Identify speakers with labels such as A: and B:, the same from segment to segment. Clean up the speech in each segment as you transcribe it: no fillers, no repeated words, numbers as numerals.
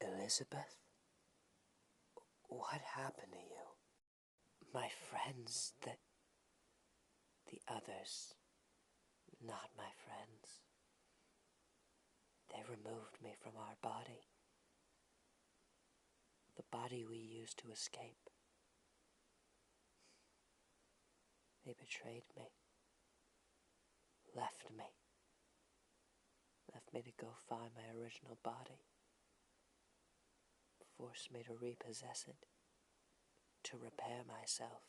A: Elizabeth? What happened to you? My friends, the others, not my friends. They removed me from our body. The body we used to escape. They betrayed me. Left me. Left me to go find my original body. Forced me to repossess it. To repair myself.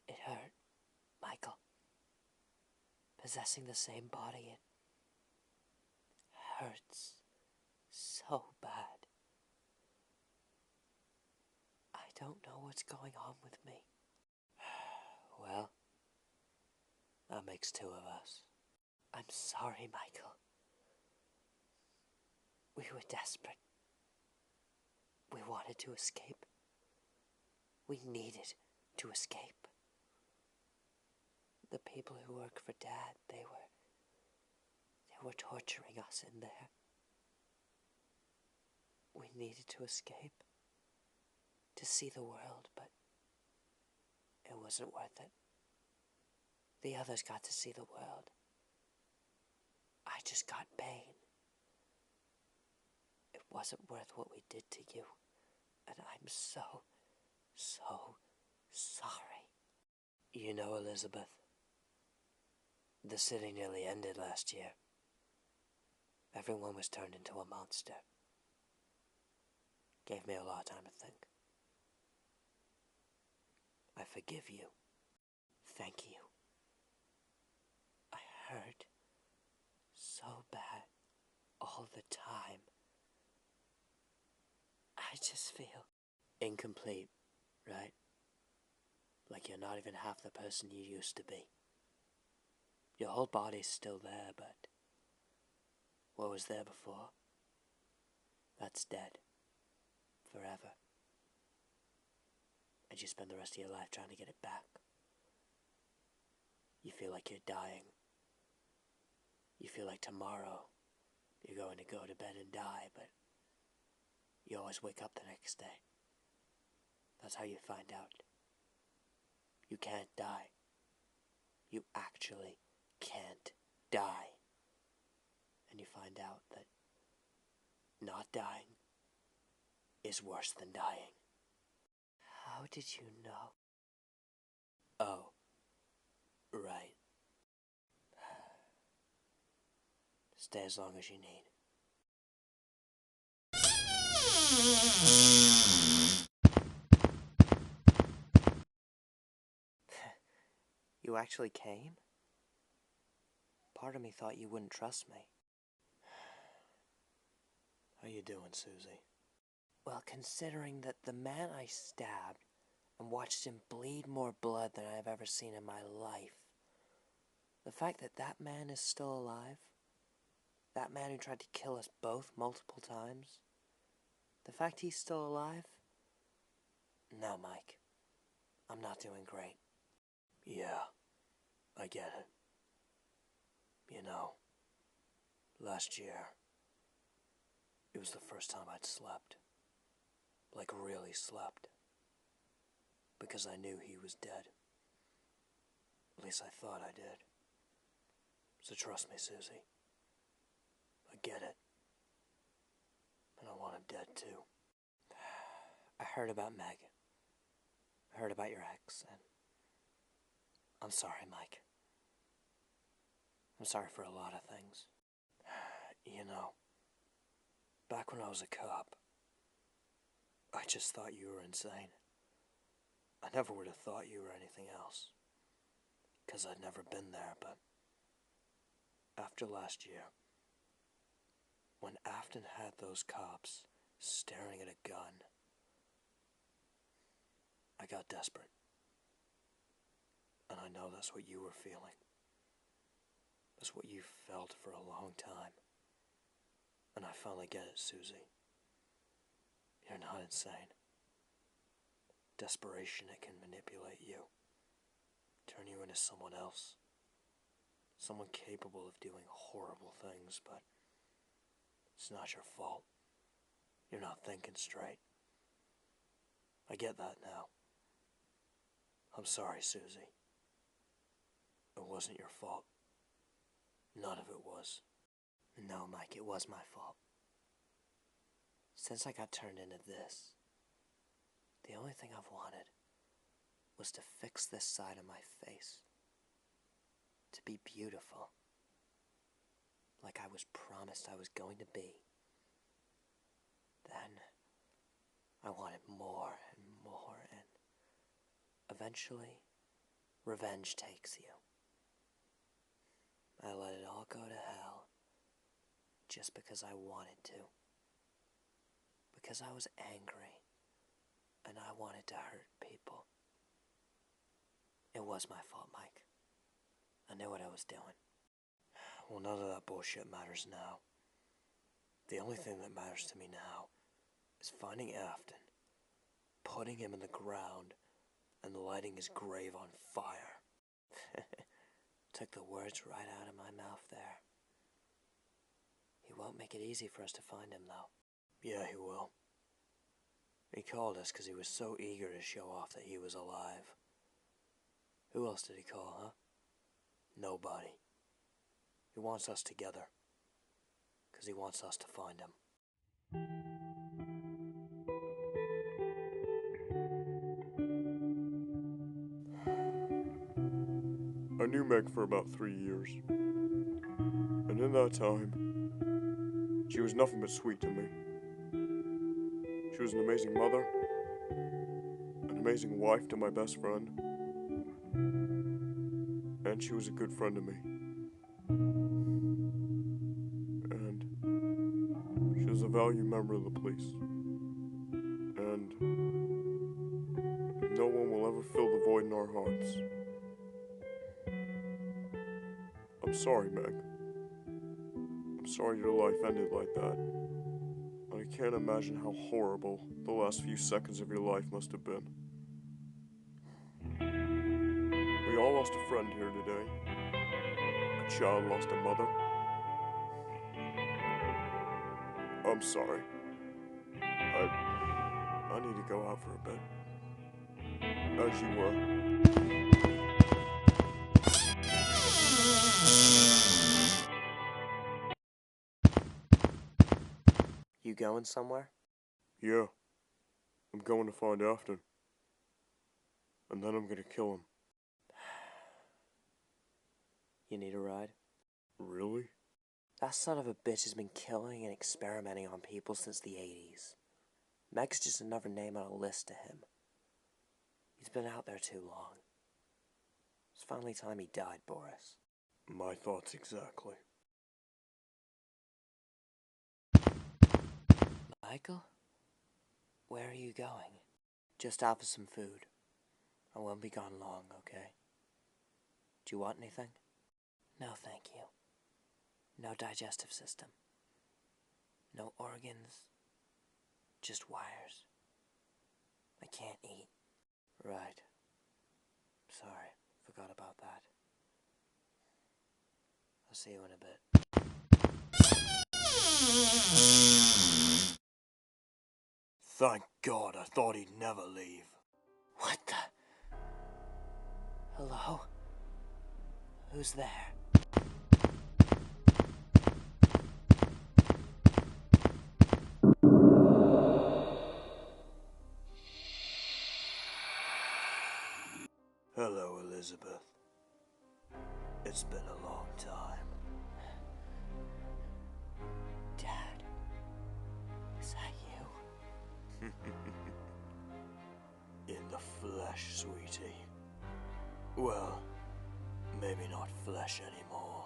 A: It hurt, Michael. Possessing the same body, it hurts so bad. I don't know what's going on with me. Well, that makes two of us. I'm sorry, Michael. We were desperate. We wanted to escape. We needed to escape. The people who work for Dad, they were torturing us in there. We needed to escape. To see the world, but it wasn't worth it. The others got to see the world. I just got pain. It wasn't worth what we did to you, and I'm so sorry. You know, Elizabeth, the city nearly ended last year. Everyone was turned into a monster. Gave me a lot of time to think. I forgive you. Thank you. I hurt so bad all the time. I just feel incomplete, right? Like you're not even half the person you used to be. Your whole body's still there, but what was there before, that's dead. Forever. And you spend the rest of your life trying to get it back. You feel like you're dying. You feel like tomorrow you're going to go to bed and die, but you always wake up the next day. That's how you find out. You can't die. You actually can't die. And you find out that not dying is worse than dying. How did you know? Oh, right. Stay as long as you need. You actually came? Part of me thought you wouldn't trust me. How you doing, Susie? Well, considering that the man I stabbed and watched him bleed more blood than I've ever seen in my life, the fact that that man is still alive, that man who tried to kill us both multiple times, the fact he's still alive? No, Mike. I'm not doing great. Yeah, I get it. You know, last year, it was the first time I'd slept. Like, really slept. Because I knew he was dead. At least I thought I did. So trust me, Susie. I get it. And I want him dead too. I heard about Meg. I heard about your ex, and I'm sorry, Mike. I'm sorry for a lot of things. You know, back when I was a cop, I just thought you were insane. I never would have thought you were anything else, 'cause I'd never been there, but after last year, when Afton had those cops staring at a gun, I got desperate. And I know that's what you were feeling. That's what you felt for a long time. And I finally get it, Susie. You're not insane. Desperation, it can manipulate you, turn you into someone else. Someone capable of doing horrible things, but it's not your fault. You're not thinking straight. I get that now. I'm sorry, Susie. It wasn't your fault. None of it was. No, Mike, it was my fault. Since I got turned into this, the only thing I've wanted was to fix this side of my face. To be beautiful. Like I was promised I was going to be. Then, I wanted more and more, and eventually, revenge takes you. I let it all go to hell just because I wanted to. Because I was angry and I wanted to hurt people. It was my fault, Mike. I knew what I was doing. Well, none of that bullshit matters now. The only thing that matters to me now is finding Afton, putting him in the ground, and lighting his grave on fire. Took the words right out of my mouth there. He won't make it easy for us to find him, though. Yeah, he will. He called us because he was so eager to show off that he was alive. Who else did he call, huh? Nobody. He wants us together. Because he wants us to find him.
B: I knew Meg for about 3 years. And in that time, she was nothing but sweet to me. She was an amazing mother, an amazing wife to my best friend, and she was a good friend to me. And she was a valued member of the police. And no one will ever fill the void in our hearts. I'm sorry, Meg. I'm sorry your life ended like that. I can't imagine how horrible the last few seconds of your life must have been. We all lost a friend here today. A child lost a mother. I'm sorry. I need to go out for a bit. As you were.
A: You going somewhere?
B: Yeah. I'm going to find Afton. And then I'm gonna kill him.
A: You need a ride?
B: Really?
A: That son of a bitch has been killing and experimenting on people since the 80s. Meg's just another name on a list to him. He's been out there too long. It's finally time he died, Boris.
B: My thoughts exactly.
A: Michael? Where are you going? Just out for some food. I won't be gone long, okay? Do you want anything? No, thank you. No digestive system. No organs. Just wires. I can't eat. Right. Sorry, forgot about that. I'll see you in a bit.
B: Thank God, I thought he'd never leave.
A: What the? Hello? Who's there?
B: Elizabeth. It's been a long time.
A: Dad, is that you?
B: In the flesh, sweetie. Well, maybe not flesh anymore.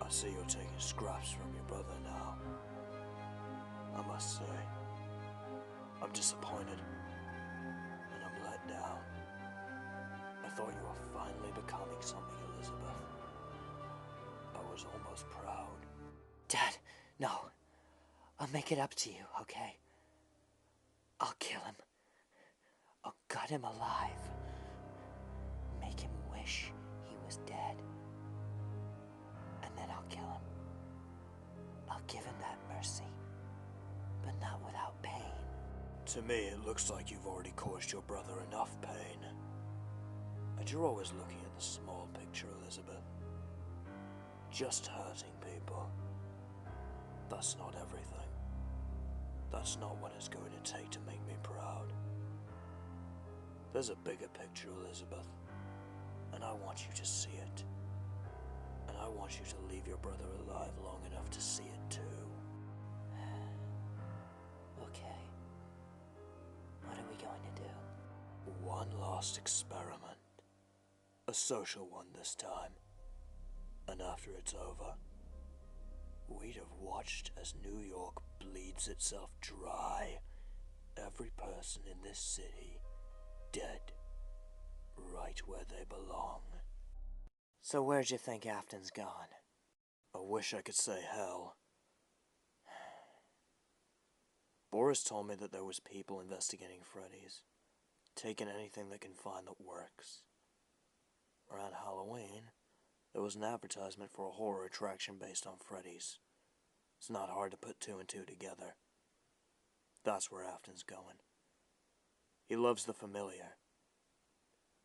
B: I see you're taking scraps from your brother now. I must say, I'm disappointed, and I'm let down. I thought you were finally becoming something, Elizabeth. I was almost proud.
A: Dad, no. I'll make it up to you, okay? I'll kill him. I'll gut him alive. Make him wish he was dead. And then I'll kill him. I'll give him that mercy, but not without pain.
B: To me, it looks like you've already caused your brother enough pain. And you're always looking at the small picture, Elizabeth. Just hurting people. That's not everything. That's not what it's going to take to make me proud. There's a bigger picture, Elizabeth. And I want you to see it. And I want you to leave your brother alive long enough to see it too.
A: Okay. What are we going to do?
B: One last experiment. A social one this time. And after it's over, we'd have watched as New York bleeds itself dry. Every person in this city dead. Right where they belong.
A: So where'd you think Afton's gone?
B: I wish I could say hell. Boris told me that there was people investigating Freddy's, taking anything they can find that works. Around Halloween, there was an advertisement for a horror attraction based on Freddy's. It's not hard to put two and two together. That's where Afton's going. He loves the familiar.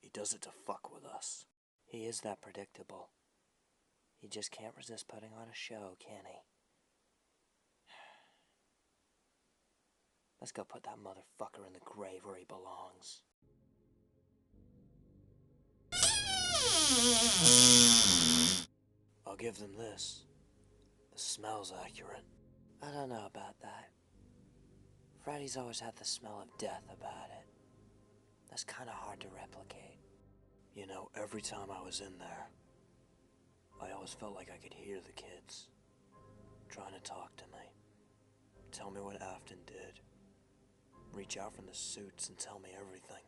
B: He does it to fuck with us.
A: He is that predictable. He just can't resist putting on a show, can he? Let's go put that motherfucker in the grave where he belongs.
B: I'll give them this. The smell's accurate.
A: I don't know about that. Freddy's always had the smell of death about it. That's kind of hard to replicate.
B: You know, every time I was in there, I always felt like I could hear the kids trying to talk to me, tell me what Afton did, reach out from the suits and tell me everything.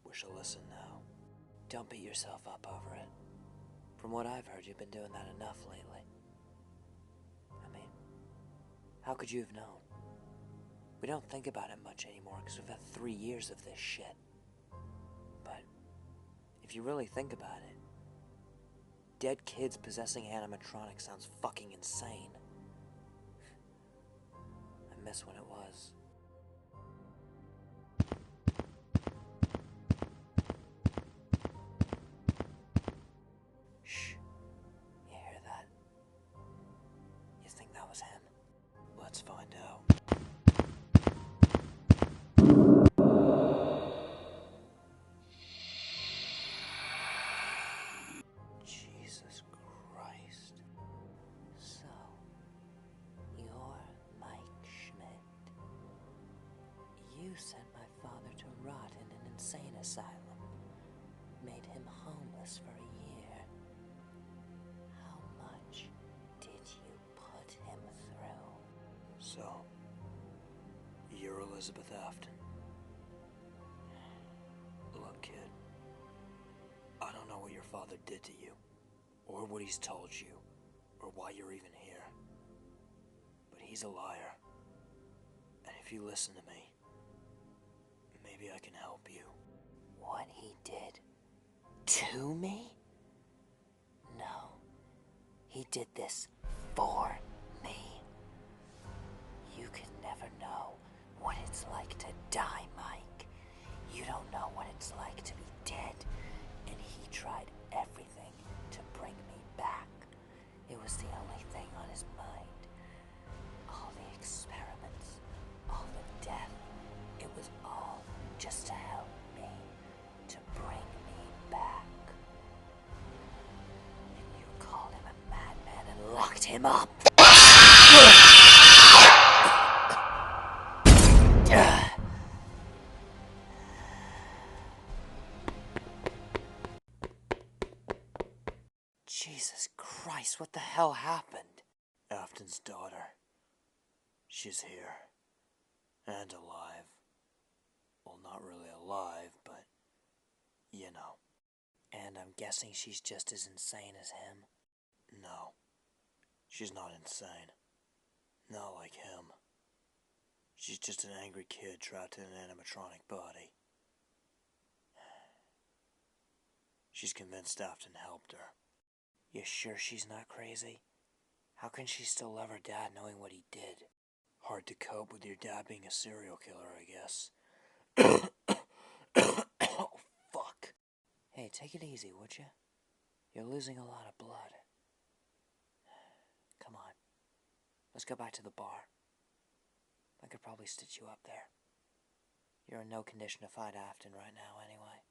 B: Wish I listened now.
A: Don't beat yourself up over it. From what I've heard, you've been doing that enough lately. I mean, how could you have known? We don't think about it much anymore because we've had 3 years of this shit. But if you really think about it, dead kids possessing animatronics sounds fucking insane. I miss when it was. Shh. You hear that? You think that was him?
B: Let's find out.
A: Jesus Christ. So, you're Mike Schmidt. You sent my father to rot in an insane asylum. Made him homeless for a year. How much did you put him through?
B: So, you're Elizabeth Afton. Look, kid. I don't know what your father did to you, or what he's told you, or why you're even here. But he's a liar. And if you listen to me, maybe I can help you.
A: What he did to me? No. He did this for me. You could never know what it's like to die, Mike. You don't know what it's like to be dead. And he tried everything to bring me back. It was the only thing on his mind. All the experiments, all the death, it was all just to help me. him up. Jesus Christ, what the hell happened?
B: Afton's daughter. She's here. And alive. Well, not really alive, but you know.
A: And I'm guessing she's just as insane as him.
B: No. She's not insane. Not like him. She's just an angry kid trapped in an animatronic body. She's convinced Afton helped her.
A: You sure she's not crazy? How can she still love her dad knowing what he did?
B: Hard to cope with your dad being a serial killer, I guess.
A: Oh, fuck. Hey, take it easy, would you? You're losing a lot of blood. Come on. Let's go back to the bar. I could probably stitch you up there. You're in no condition to fight Afton right now, anyway.